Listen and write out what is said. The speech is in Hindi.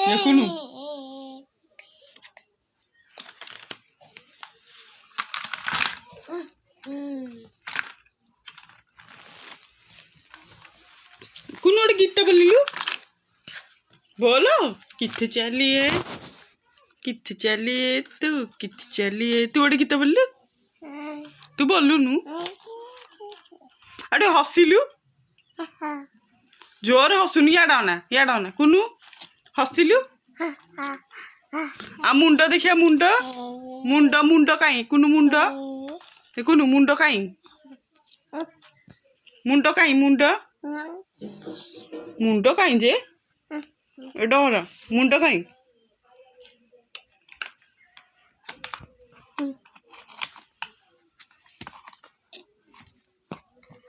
Ya kunu. कुनु और गीत बोलिलु बोलो किथे चलिए तू किथे चलिए तू और गीत बोलिलु तू बोलुनु अरे हसिलु जोर हसुनी याडा ना कुनु हसिलु आ मुंडो देखिया मुंडो मुंडो मुंडो काई कुनु मुंडो काई मुंडो काई जे एडा मुंडो काई